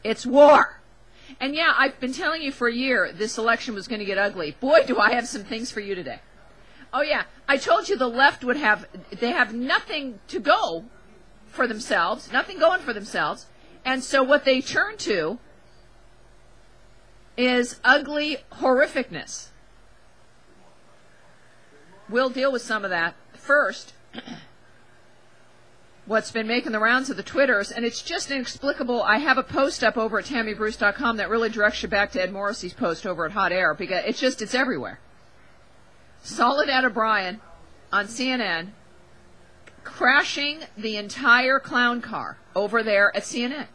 It's war. And yeah, I've been telling you for a year this election was going to get ugly. Boy, do I have some things for you today. Oh yeah, I told you the left they have nothing to go for themselves, nothing going for themselves. And so what they turn to is ugly horrificness. We'll deal with some of that. First, what's been making the rounds of the Twitters, and it's just inexplicable. I have a post up over at TammyBruce.com that really directs you back to Ed Morrissey's post over at Hot Air, because it's everywhere. Soledad O'Brien on CNN crashing the entire clown car over there at CNN.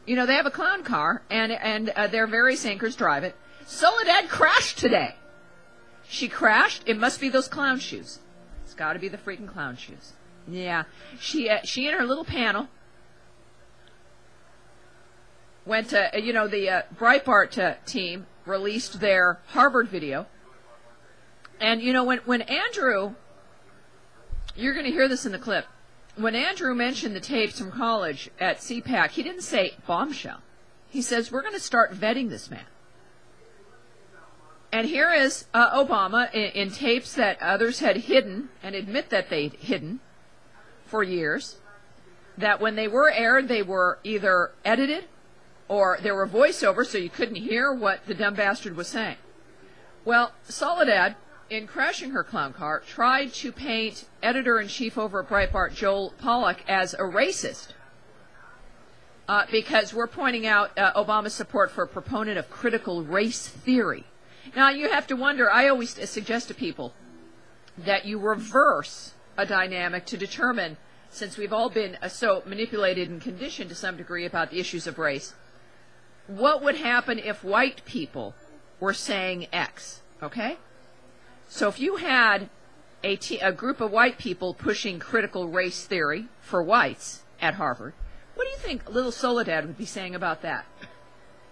You know, they have a clown car, and their various anchors drive it. Soledad crashed today. She crashed. It must be those clown shoes. It's got to be the freaking clown shoes. Yeah. She and her little panel went to, the Breitbart team released their Harvard video. And, when Andrew, you're going to hear this in the clip, when Andrew mentioned the tapes from college at CPAC, he didn't say bombshell. He says, we're going to start vetting this man. And here is Obama in tapes that others had hidden and admit that they'd hidden for years, that when they were aired, they were either edited or there were voiceovers so you couldn't hear what the dumb bastard was saying. Well, Soledad, in crashing her clown car, tried to paint editor-in-chief over at Breitbart, Joel Pollak, as a racist because we're pointing out Obama's support for a proponent of critical race theory. Now, you have to wonder, I always suggest to people that you reverse a dynamic to determine, since we've all been so manipulated and conditioned to some degree about the issues of race, what would happen if white people were saying X, okay? So if you had a group of white people pushing critical race theory for whites at Harvard, what do you think little Soledad would be saying about that?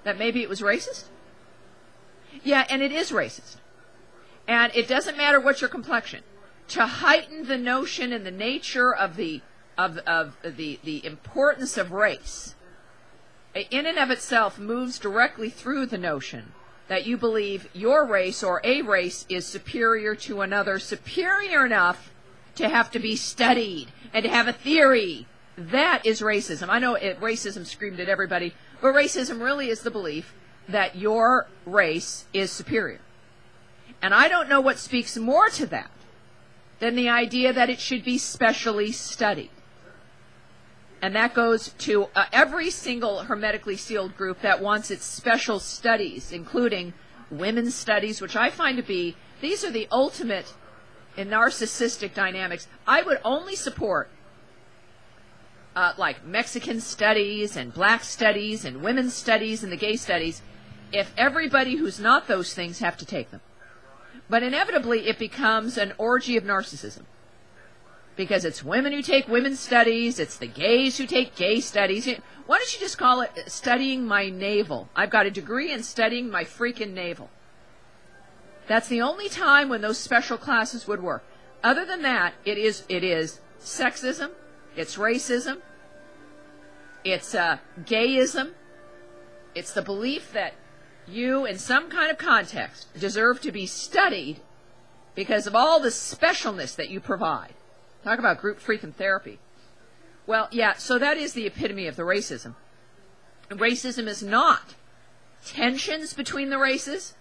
That maybe it was racist? Yeah, and it is racist. And it doesn't matter what your complexion. To heighten the notion and the nature of the importance of race, in and of itself moves directly through the notion that you believe your race or a race is superior to another, superior enough to have to be studied and to have a theory. That is racism. I know racism screamed at everybody, but racism really is the belief that your race is superior. And I don't know what speaks more to that than the idea that it should be specially studied. And that goes to every single hermetically sealed group that wants its special studies, including women's studies, which I find to be, these are the ultimate in narcissistic dynamics. I would only support like Mexican studies and black studies and women's studies and the gay studies if everybody who's not those things have to take them. But inevitably it becomes an orgy of narcissism. Because it's women who take women's studies, it's the gays who take gay studies. Why don't you just call it studying my navel? I've got a degree in studying my freaking navel. That's the only time when those special classes would work. Other than that, it is sexism, it's racism, it's gayism, it's the belief that you, in some kind of context, deserve to be studied because of all the specialness that you provide. Talk about group freaking therapy. Well, yeah, so that is the epitome of the racism. Racism is not tensions between the races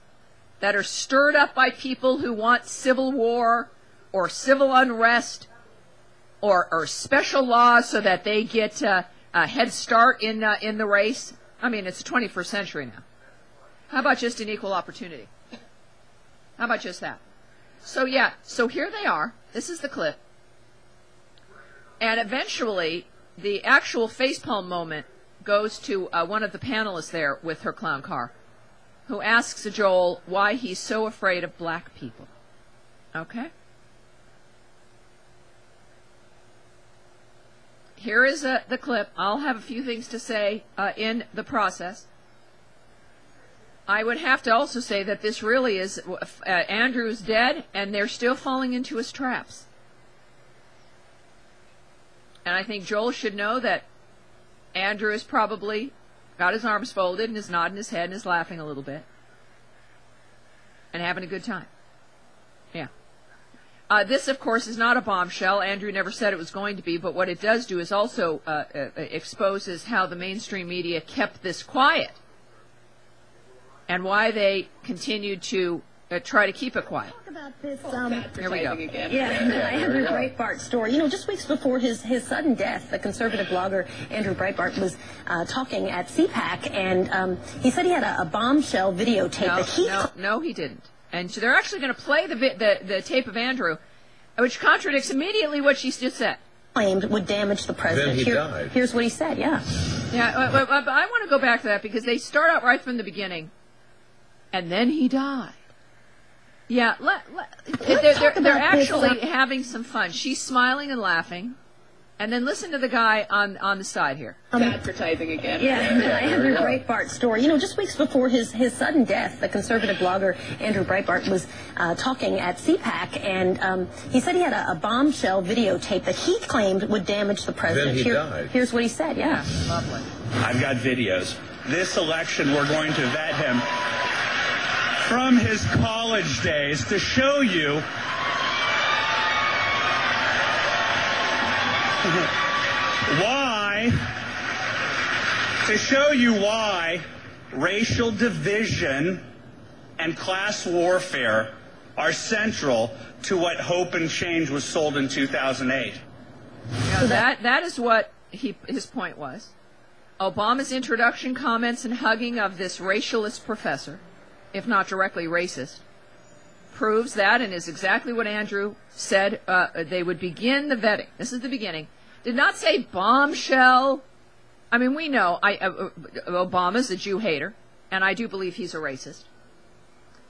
that are stirred up by people who want civil war or civil unrest or special laws so that they get a head start in the race. I mean, it's the 21st century now. How about just an equal opportunity? How about just that? So, yeah, so here they are. This is the clip. And eventually, the actual facepalm moment goes to one of the panelists there with her clown car, who asks Joel why he's so afraid of black people. Okay? Here is the clip. I'll have a few things to say in the process. I would have to also say that this really is, Andrew's dead, and they're still falling into his traps. And I think Joel should know that Andrew is probably got his arms folded and is nodding his head and is laughing a little bit and having a good time. Yeah. This, of course, is not a bombshell. Andrew never said it was going to be, but what it does do is also exposes how the mainstream media kept this quiet and why they continued to try to keep it quiet. Talk about this. Here we go. Yeah, Andrew Breitbart story. You know, just weeks before his sudden death, the conservative blogger Andrew Breitbart was talking at CPAC, and he said he had a bombshell videotape. No, he didn't. And so they're actually going to play the tape of Andrew, which contradicts immediately what she just said. Claimed would damage the president. Then he died. Here's what he said. Yeah. Yeah, but I want to go back to that because they start out right from the beginning, and then he died. Yeah, they're actually having some fun. She's smiling and laughing. And then listen to the guy on the side here. Advertising again. Yeah, Andrew Breitbart story. You know, just weeks before his sudden death, the conservative blogger Andrew Breitbart was talking at CPAC, and he said he had a bombshell videotape that he claimed would damage the president. Then he died. Here's what he said. Yeah. Lovely. I've got videos. This election, we're going to vet him from his college days to show you why racial division and class warfare are central to what Hope and Change was sold in 2008. Now that is what his point was. Obama's introduction comments and hugging of this racialist professor, if not directly racist, proves that and is exactly what Andrew said. They would begin the vetting. This is the beginning. Did not say bombshell. I mean, we know Obama's a Jew hater, and I do believe he's a racist.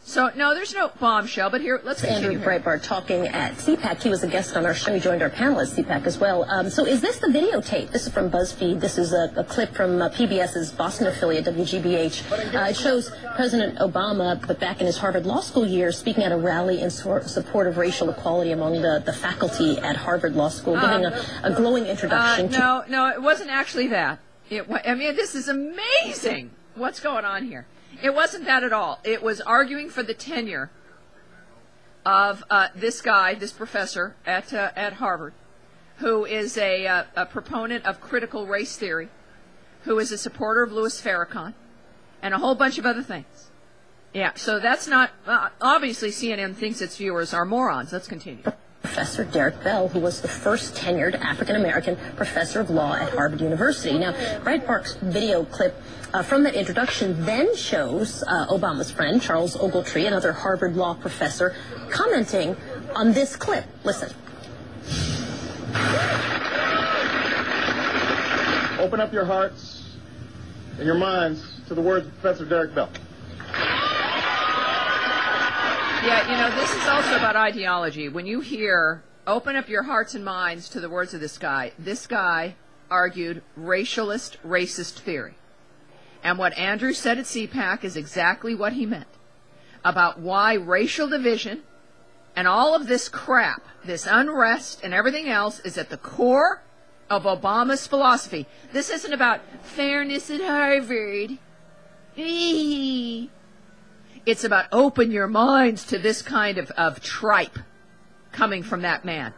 So, no, there's no bombshell, but here, let's continue. Andrew Breitbart talking at CPAC. He was a guest on our show. He joined our panel at CPAC as well. So is this the videotape? This is from BuzzFeed. This is a clip from PBS's Boston affiliate, WGBH. It shows President Obama, but back in his Harvard Law School years, speaking at a rally in support of racial equality among the faculty at Harvard Law School, giving a glowing introduction. No, it wasn't actually that. I mean, this is amazing. What's going on here? It wasn't that at all. It was arguing for the tenure of this guy, this professor at Harvard, who is a proponent of critical race theory, who is a supporter of Louis Farrakhan, and a whole bunch of other things. Yeah, so that's not obviously CNN thinks its viewers are morons. Let's continue. Professor Derek Bell, who was the first tenured African-American professor of law at Harvard University. Now, Breitbart's video clip from that introduction then shows Obama's friend, Charles Ogletree, another Harvard law professor, commenting on this clip. Listen. Open up your hearts and your minds to the words of Professor Derek Bell. Yeah, you know, this is also about ideology. When you hear, open up your hearts and minds to the words of this guy argued racialist, racist theory. And what Andrew said at CPAC is exactly what he meant about why racial division and all of this crap, this unrest and everything else is at the core of Obama's philosophy. This isn't about fairness at Harvard. It's about open your minds to this kind of tripe coming from that man.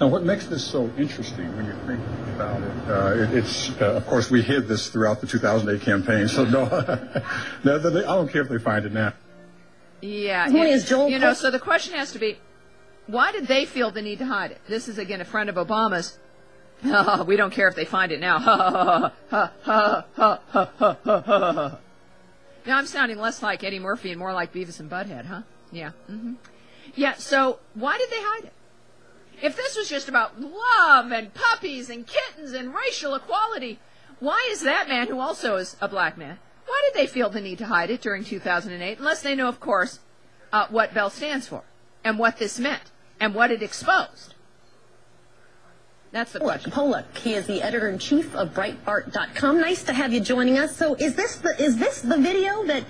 Now, what makes this so interesting when you think about it, it's, of course, we hid this throughout the 2008 campaign, so no, I don't care if they find it now. Yeah, you know, so the question has to be, why did they feel the need to hide it? This is, again, a friend of Obama's. We don't care if they find it now. Now I'm sounding less like Eddie Murphy and more like Beavis and Butthead, huh? Yeah. Yeah, so why did they hide it? If this was just about love and puppies and kittens and racial equality, why is that man, who also is a black man, why did they feel the need to hide it during 2008? Unless they know, of course, what Bell stands for and what this meant and what it exposed. That's the question. Pollak, he is the editor-in-chief of Breitbart.com. Nice to have you joining us. So is this the video that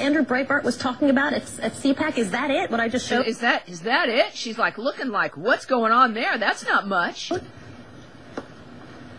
Andrew Breitbart was talking about at CPAC? Is that it, what I just showed? Is that it? She's like looking like, what's going on there? That's not much.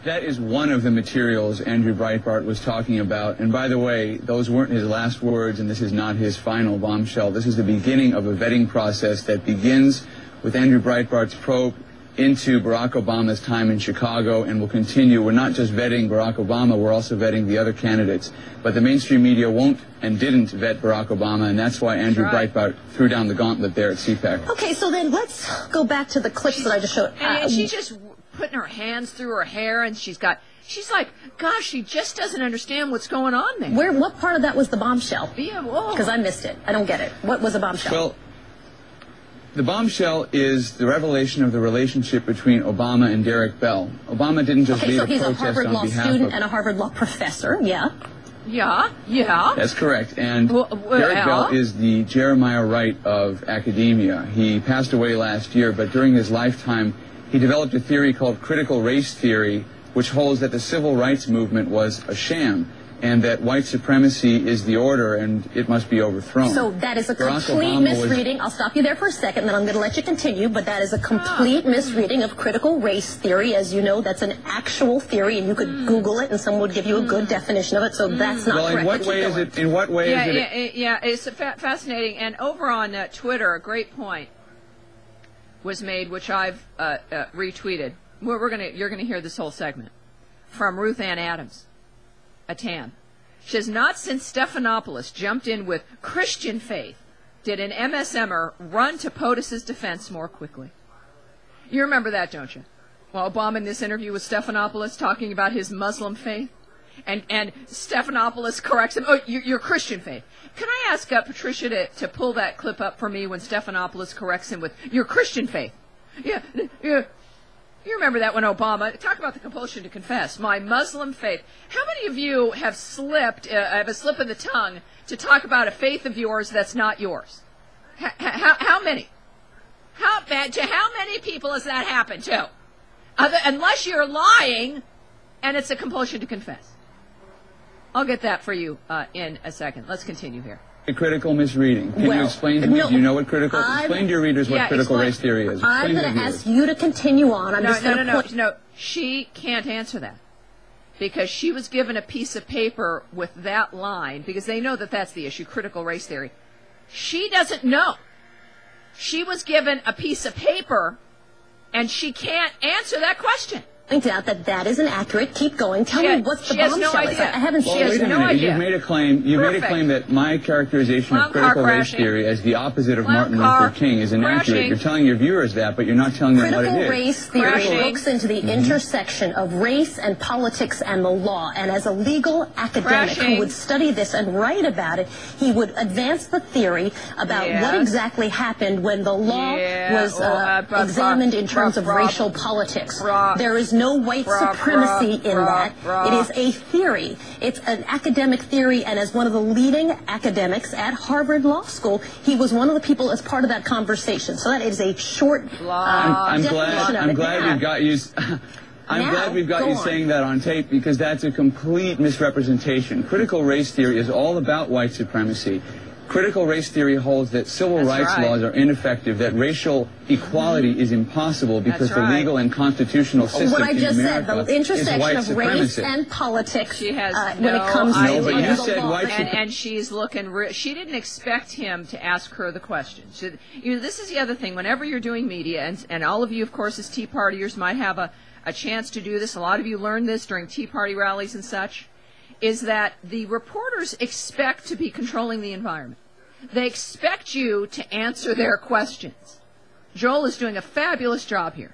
That is one of the materials Andrew Breitbart was talking about. And by the way, those weren't his last words, and this is not his final bombshell. This is the beginning of a vetting process that begins with Andrew Breitbart's probe into Barack Obama's time in Chicago and will continue. We're not just vetting Barack Obama, we're also vetting the other candidates. But the mainstream media won't and didn't vet Barack Obama, and that's why Andrew Breitbart threw down the gauntlet there at CPAC. Okay, so then let's go back to the clips that I just showed. And she's just putting her hands through her hair, and she's like, gosh, she just doesn't understand what's going on there. What part of that was the bombshell? Yeah, whoa. Because I missed it. I don't get it. What was a bombshell? Well, the bombshell is the revelation of the relationship between Obama and Derek Bell. Obama didn't just lead a protest on behalf of... Okay, so he's a Harvard Law student and a Harvard Law professor, yeah. Yeah. That's correct. And Derek Bell is the Jeremiah Wright of academia. He passed away last year, but during his lifetime, he developed a theory called critical race theory, which holds that the civil rights movement was a sham, and that white supremacy is the order and it must be overthrown. So that is a complete misreading. I'll stop you there for a second, then I'm going to let you continue, but that is a complete misreading of critical race theory. As you know, that's an actual theory, and you could Google it and someone would give you a good definition of it, so that's not correct. Well, in what way is it? In what way is it? Yeah, it's fascinating. And over on Twitter, a great point was made, which I've retweeted. You're gonna hear this whole segment from Ruth Ann Adams, a TAN. She says, not since Stephanopoulos jumped in with Christian faith did an MSMer run to POTUS's defense more quickly. You remember that, don't you? Well, Obama in this interview with Stephanopoulos talking about his Muslim faith, and Stephanopoulos corrects him, oh, your Christian faith. Can I ask Patricia to pull that clip up for me when Stephanopoulos corrects him with your Christian faith? Yeah. You remember that when Obama, talk about the compulsion to confess, my Muslim faith. How many of you have have a slip of the tongue to talk about a faith of yours that's not yours? How many? How many people has that happened to? Unless you're lying and it's a compulsion to confess. I'll get that for you in a second. Let's continue here. A critical misreading. Can you explain to me? Do you know what critical? Explain to your readers what critical race theory is. I'm going to ask you to continue on. No. She can't answer that because she was given a piece of paper with that line because they know that that's the issue. Critical race theory. She doesn't know. She was given a piece of paper, and she can't answer that question. Point out that is inaccurate. Keep going. Tell me what's the bombshell. No idea. I haven't seen it. She has no idea. You've made a claim. That my characterization of critical race theory as the opposite of Martin Luther King is inaccurate. You're telling your viewers that, but you're not telling them what it is. Critical race theory looks into the intersection of race and politics and the law. And as a legal academic who would study this and write about it, he would advance the theory about what exactly happened when the law was examined in terms of racial politics. There is no white supremacy in that. It is a theory. It's an academic theory, and as one of the leading academics at Harvard Law School, he was one of the people as part of that conversation. So that is a short definition of it. I'm glad we've got you. I'm glad we've got you saying that on tape, because that's a complete misrepresentation. Critical race theory is all about white supremacy. Critical race theory holds that civil rights laws are ineffective, that racial equality is impossible because the legal and constitutional system what I just in America said, the intersection of race and politics when it comes to but you said white and she's looking she didn't expect him to ask her the question. This is the other thing. Whenever you're doing media, and all of you, of course, as Tea Partiers might have a chance to do this, a lot of you learned this during Tea Party rallies and such, is that the reporters expect to be controlling the environment. They expect you to answer their questions. Joel is doing a fabulous job here.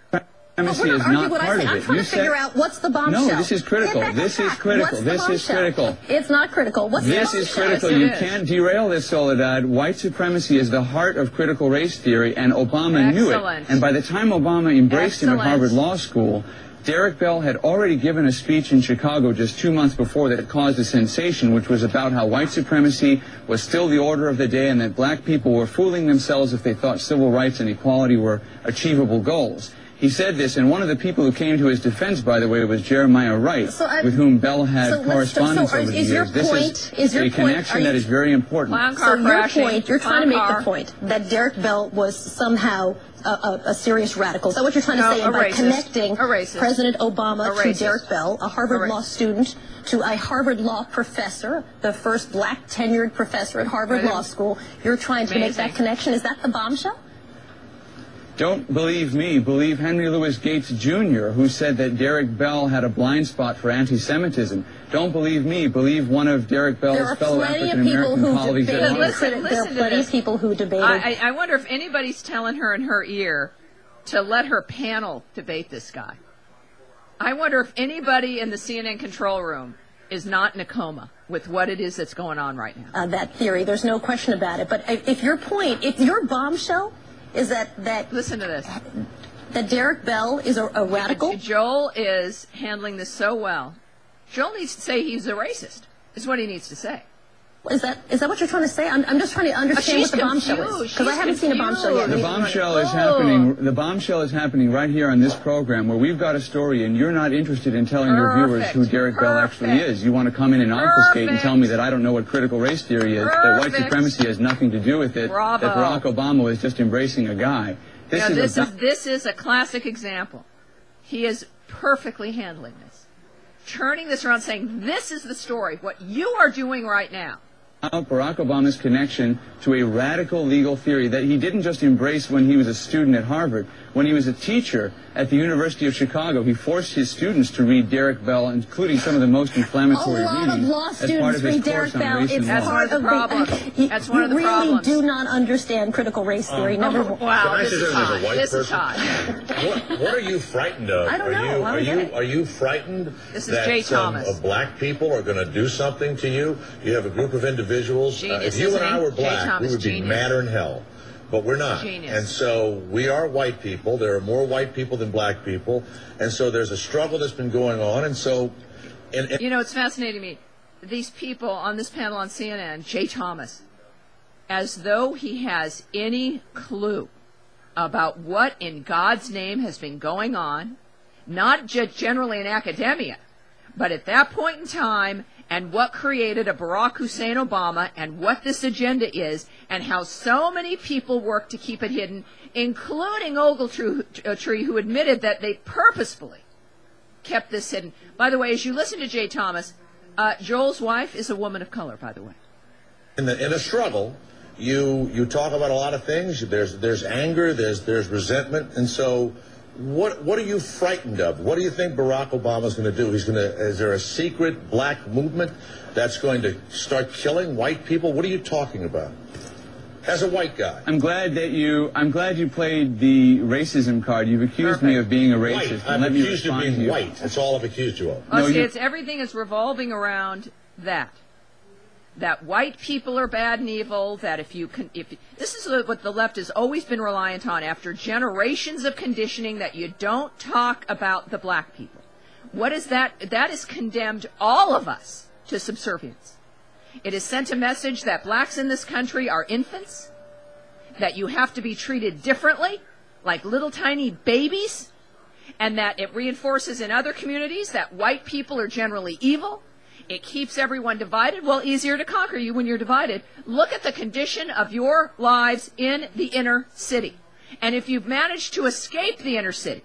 Supremacy is not part of it. I'm trying to figure out what's the bombshell. No, this is critical. This is critical. This is critical. It's not critical. What's the bombshell? This is critical. You can't derail this, Soledad. White supremacy is the heart of critical race theory, and Obama knew it. And by the time Obama embraced him at Harvard Law School, Derek Bell had already given a speech in Chicago just 2 months before that caused a sensation, which was about how white supremacy was still the order of the day and that black people were fooling themselves if they thought civil rights and equality were achievable goals. He said this, and one of the people who came to his defense, by the way, was Jeremiah Wright, with whom Bell had correspondence over the years. This is a connection that is very important. So your point, you're trying to make the point that Derek Bell was somehow a serious radical. Is that what you're trying to say? And by connecting President Obama to Derek Bell, a Harvard law student, to a Harvard law professor, the first black tenured professor at Harvard Law School, you're trying to make that connection. Is that the bombshell? Don't believe me. Believe Henry Louis Gates, Jr., who said that Derek Bell had a blind spot for anti-Semitism. Don't believe me. Believe one of Derek Bell's fellow African-American colleagues at Harvard. There are plenty of people who debated. I wonder if anybody's telling her in her ear to let her panel debate this guy. I wonder if anybody in the CNN control room is not in a coma with what it is that's going on right now. That theory, there's no question about it. But if your bombshell is that listen to this, that Derek Bell is a radical. Joel is handling this so well. Joel needs to say he's a racist. Is what he needs to say. Is that what you're trying to say? I'm just trying to understand what the bombshell is, because I haven't seen a bombshell yet. The bombshell is happening. The bombshell is happening right here on this program, where we've got a story, and you're not interested in telling your viewers who Derek Bell actually is. You want to come in and obfuscate and tell me that I don't know what critical race theory is, that white supremacy has nothing to do with it, that Barack Obama is just embracing a guy. This is a classic example. He is perfectly handling this, turning this around, saying this is the story. What you are doing right now. Barack Obama's connection to a radical legal theory that he didn't just embrace when he was a student at Harvard. When he was a teacher at the University of Chicago, he forced his students to read Derek Bell, including some of the most inflammatory readings, as part of his course on race and law. That's one of the problems. That's one of the problems. You really do not understand critical race theory. Wow, this is hot. This is hot. What are you frightened of? I don't know. Are you frightened that some black people are going to do something to you? You have a group of individuals. If you and I were black, we would be madder than hell. But we're not. And so we are white people. There are more white people than black people. And so there's a struggle that's been going on. And so... You know, it's fascinating to me. These people on this panel on CNN, Jay Thomas, as though he has any clue about what in God's name has been going on, not just generally in academia, but at that point in time, and what created a Barack Hussein Obama, and what this agenda is, and how so many people work to keep it hidden, including Ogletree, who admitted that they purposefully kept this hidden. By the way, as you listen to Jay Thomas, Joel's wife is a woman of color, by the way. In a struggle, you talk about a lot of things. There's anger, there's resentment, and so what are you frightened of? What do you think Barack Obama's going to do? Is there a secret black movement that's going to start killing white people? What are you talking about? As a white guy. I'm glad you played the racism card. You've accused me of being a racist. I've accused you of being white. That's all I've accused you of. No, see, everything is revolving around that white people are bad and evil, that if this is what the left has always been reliant on after generations of conditioning, that you don't talk about the black people. What is that? That has condemned all of us to subservience. It has sent a message that blacks in this country are infants, that you have to be treated differently, like little tiny babies, and that it reinforces in other communities that white people are generally evil. It keeps everyone divided. Well, easier to conquer you when you're divided. Look at the condition of your lives in the inner city. And if you've managed to escape the inner city,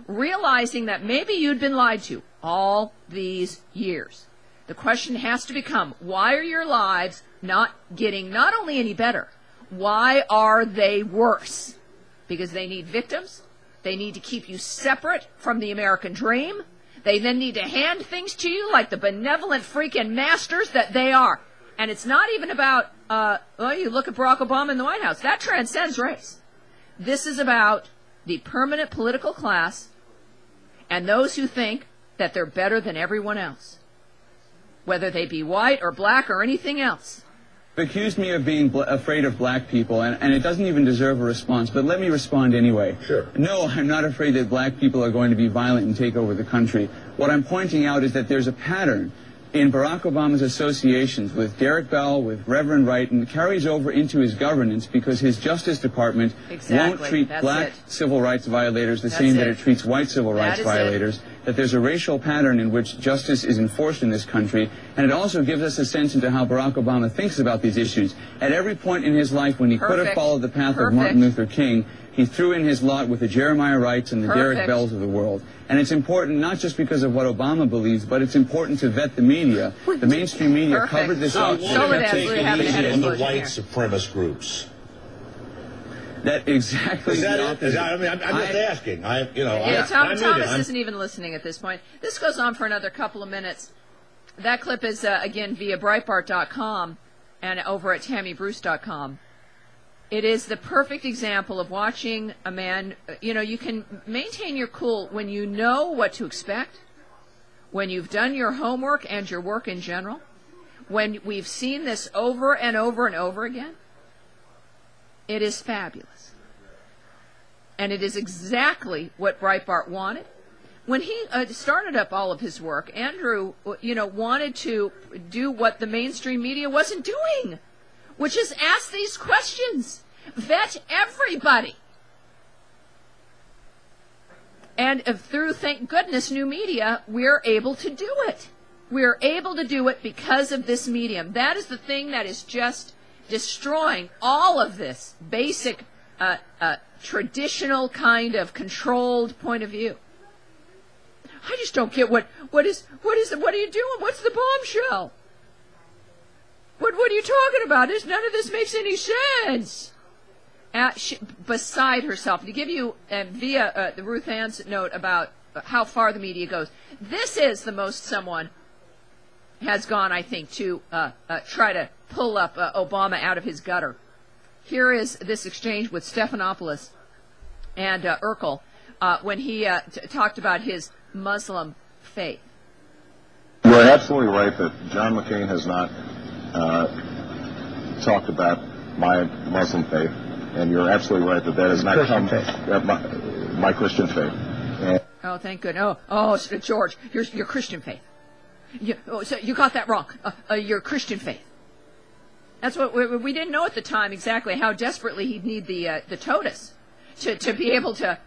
realizing that maybe you'd been lied to all these years, the question has to become, why are your lives not getting not only any better, why are they worse? Because they need victims. They need to keep you separate from the American dream. They then need to hand things to you like the benevolent freaking masters that they are. And it's not even about, you look at Barack Obama in the White House. That transcends race. This is about the permanent political class and those who think that they're better than everyone else, whether they be white or black or anything else. Accused me of being afraid of black people, and it doesn't even deserve a response, but let me respond anyway. Sure. No, I'm not afraid that black people are going to be violent and take over the country. What I'm pointing out is that there's a pattern in Barack Obama's associations with Derek Bell, with Reverend Wright, and carries over into his governance because his Justice Department won't treat black civil rights violators the same that it treats white civil rights violators, that there's a racial pattern in which justice is enforced in this country, and it also gives us a sense into how Barack Obama thinks about these issues. At every point in his life when he could have followed the path of Martin Luther King, he threw in his lot with the Jeremiah Wrights and the Derek Bells of the world. And it's important not just because of what Obama believes, but it's important to vet the media. The mainstream media covered this up. Soledad on the white supremacist groups. That exactly. Is that it? I'm just asking. Thomas isn't even listening at this point. This goes on for another couple of minutes. That clip is, again, via Breitbart.com and over at TammyBruce.com. It is the perfect example of watching a man, you can maintain your cool when you know what to expect, when you've done your homework and your work in general, when we've seen this over and over and over again. It is fabulous. And it is exactly what Breitbart wanted. When he started up all of his work, Andrew, wanted to do what the mainstream media wasn't doing, which is ask these questions, vet everybody. And through, thank goodness, new media, we're able to do it. We're able to do it because of this medium. That is the thing that is just destroying all of this basic, traditional kind of controlled point of view. I just don't get what are you doing? What's the bombshell? What are you talking about? None of this makes any sense. Beside herself. To give you, via the Ruth Ann's note about how far the media goes, this is the most someone has gone, I think, to try to pull up Obama out of his gutter. Here is this exchange with Stephanopoulos and Urkel when he talked about his Muslim faith. You're absolutely right that John McCain has not talked about my Muslim faith, and you're absolutely right that that has not come my Christian faith. Oh, thank goodness. Oh, George, your Christian faith. So you got that wrong. Your Christian faith. That's what we didn't know at the time exactly how desperately he'd need the TOTUS to be able to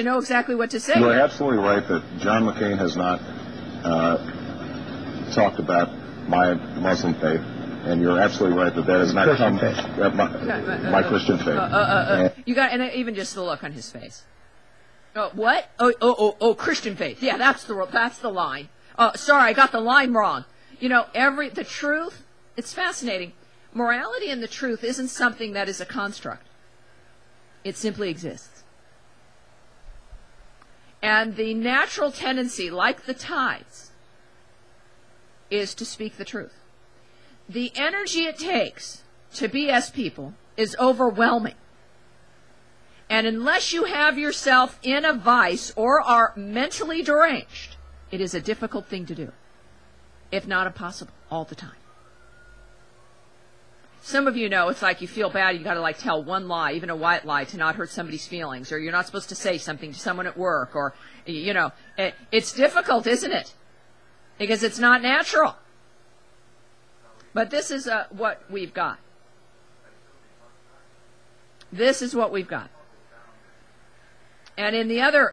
know exactly what to say. You're absolutely right that John McCain has not talked about my Muslim faith, and you're absolutely right that that has not come my Christian faith. You got, and even just the look on his face. What? Oh, Christian faith. Yeah, that's the line. Sorry, I got the line wrong. The truth. It's fascinating. Morality and the truth isn't something that is a construct. It simply exists. And the natural tendency, like the tides, is to speak the truth. The energy it takes to BS people is overwhelming. And unless you have yourself in a vice or are mentally deranged, it is a difficult thing to do, if not impossible, all the time. Some of you know it's like you feel bad, you got to tell one lie, even a white lie, to not hurt somebody's feelings, or you're not supposed to say something to someone at work, or, it's difficult, isn't it? Because it's not natural. But this is what we've got. This is what we've got. And in the other